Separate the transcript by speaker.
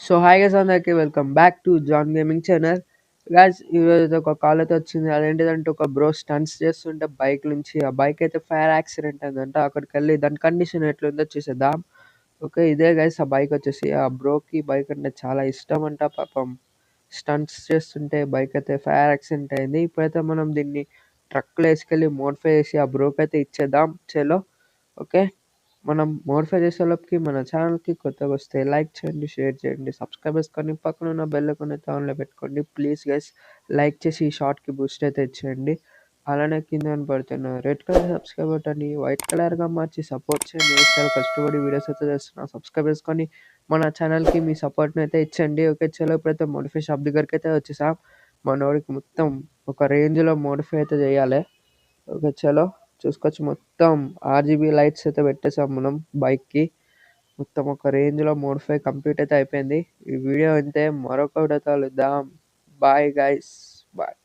Speaker 1: So hi guys అందరికి welcome back to John gaming channel. Guys ఈరోజు ఒక call అయితే వచ్చింది. అదేంటిదంటే ఒక బ్రో స్టంట్స్ చేస్తుంటే బైక్ నుంచి ఆ బైక్ అయితే ఫైర్ యాక్సిడెంట్ అయిందంట. అక్కడికి వెళ్ళి దాని కండిషన్ ఎట్లుందో చూసేద్దాం. ఓకే, ఇదే గైస్ ఆ బైక్ వచ్చేసి ఆ బ్రోకి బైక్ అంటే చాలా ఇష్టం అంట. పాపం స్టంట్స్ చేస్తుంటే బైక్ అయితే ఫైర్ యాక్సిడెంట్ అయింది. ఇప్పుడైతే మనం దీన్ని ట్రక్లో వేసుకెళ్ళి మోడిఫై చేసి ఆ బ్రోకి అయితే ఇచ్చేద్దాం. చలో ఓకే, మనం మోడిఫై చేసేలోపుకి మన ఛానల్కి కొత్తగా వస్తే లైక్ చేయండి, షేర్ చేయండి, సబ్స్క్రైబ్ చేసుకొని పక్కన ఉన్న బెల్ ఐకాన్ అయితే ఆన్లో పెట్టుకోండి. ప్లీజ్ గైస్ లైక్ చేసి ఈ షార్ట్కి బూస్ట్ అయితే ఇచ్చేయండి. అలానే కింద పడుతున్న రెడ్ కలర్ సబ్స్క్రైబ్ బటన్ని వైట్ కలర్గా మార్చి సపోర్ట్ చేయండి. చాలా కష్టపడి వీడియోస్ అయితే చేస్తున్నా. సబ్స్క్రైబ్ చేసుకొని మన ఛానల్కి మీ సపోర్ట్ని అయితే ఇచ్చండి. ఓకే చలో ఇప్పుడైతే మోడిఫై షాప్ దగ్గరికి అయితే వచ్చేసాం. మనోడికి మొత్తం ఒక రేంజ్లో మోడిఫై అయితే చేయాలి. ఓకే చలో చూసుకోవచ్చు, మొత్తం ఆర్జీబీ లైట్స్ అయితే పెట్టేసాం మనం బైక్కి. మొత్తం ఒక రేంజ్లో మోడిఫై కంప్లీట్ అయితే అయిపోయింది. ఈ వీడియో అంతే, మరొక వీడియోతో కలుద్దాం. Bye guys, bye.